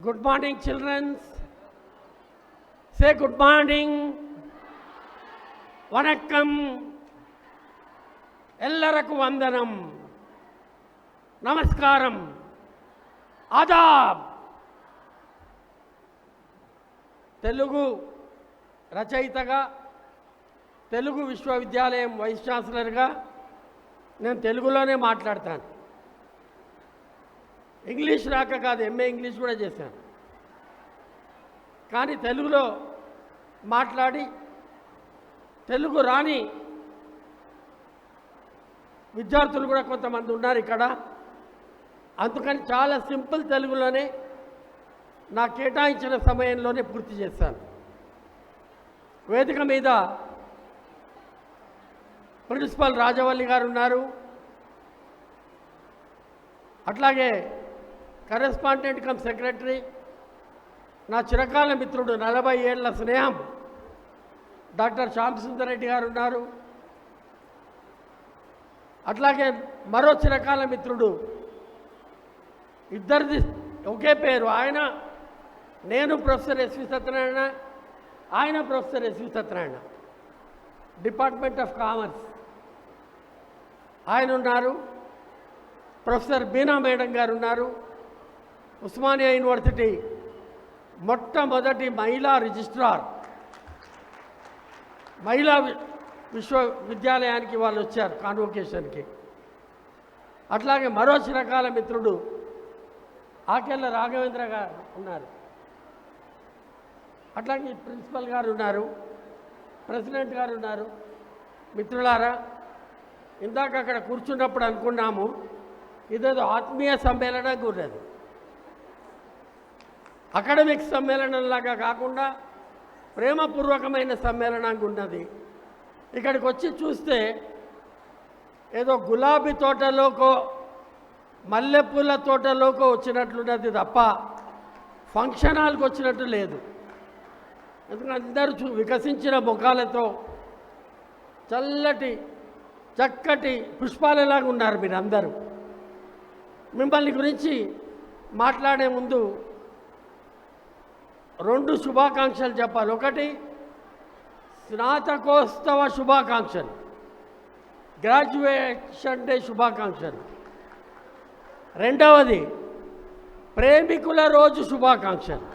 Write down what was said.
Good morning, children. Say good morning. Vanakkam. Ellaraku vandanam. Namaskaram. Adab. Telugu రచయితగా తెలుగు విశ్వవిద్యాలయం vice ఛాన్సలర్గా నేను తెలుగులోనే మాట్లాడతాను. ఇంగ్లీష్ రాక కాదు, ఎంఏ ఇంగ్లీష్ కూడా చేశాను. కానీ తెలుగులో మాట్లాడి తెలుగు రాని విద్యార్థులు కూడా కొంతమంది ఉన్నారు ఇక్కడ. అందుకని చాలా సింపుల్ తెలుగులోనే నా కేటాయించిన సమయంలోనే పూర్తి చేశాను. వేదిక మీద ప్రిన్సిపల్ రాజవల్లి గారు ఉన్నారు. అట్లాగే కరెస్పాండెంట్ కమ్ సెక్రటరీ, నా చిరకాల మిత్రుడు 40 ఏళ్ల స్నేహం డాక్టర్ శ్యామసుందర్ రెడ్డి గారు ఉన్నారు. అట్లాగే మరో చిరకాల మిత్రుడు, ఇద్దరిది ఒకే పేరు, నేను ప్రొఫెసర్ ఎస్వి సత్యనారాయణ, ఆయన professor SV Satyanarayana, department of commerce ఆయన ఉన్నారు. ప్రొఫెసర్ బీనా మేడం గారు ఉన్నారు. ఉస్మానియా యూనివర్సిటీ మొట్టమొదటి మహిళా రిజిస్ట్రార్, మహిళా విశ్వవిద్యాలయానికి వాళ్ళు వచ్చారు కాన్వొకేషన్కి. అట్లాగే మరో చిరకాల మిత్రుడు ఆకెళ్ళ రాఘవేంద్ర గారు ఉన్నారు. అట్లాగే ప్రిన్సిపల్ గారు ఉన్నారు, ప్రెసిడెంట్ గారు ఉన్నారు. మిత్రులారా, ఇందాక అక్కడ కూర్చున్నప్పుడు అనుకున్నాము ఇదేదో ఆత్మీయ సమ్మేళనంగా ఉన్నది, అకాడమిక్ సమ్మేళనంలాగా కాకుండా ప్రేమపూర్వకమైన సమ్మేళనంగా ఉన్నది. ఇక్కడికి వచ్చి చూస్తే ఏదో గులాబీ తోటలోకో మల్లెపూల తోటలోకో వచ్చినట్లున్నది తప్ప ఫంక్షన్ హాల్కి వచ్చినట్టు లేదు. ఎందుకంటే అందరూ వికసించిన ముఖాలతో చక్కటి పుష్పాలలాగా ఉన్నారు మీరందరూ. మిమ్మల్ని గురించి మాట్లాడే ముందు 2 శుభాకాంక్షలు చెప్పాలి. ఒకటి స్నాతకోత్సవ శుభాకాంక్షలు, గ్రాడ్యుయేషన్ డే శుభాకాంక్షలు. రెండవది ప్రేమికుల రోజు శుభాకాంక్షలు.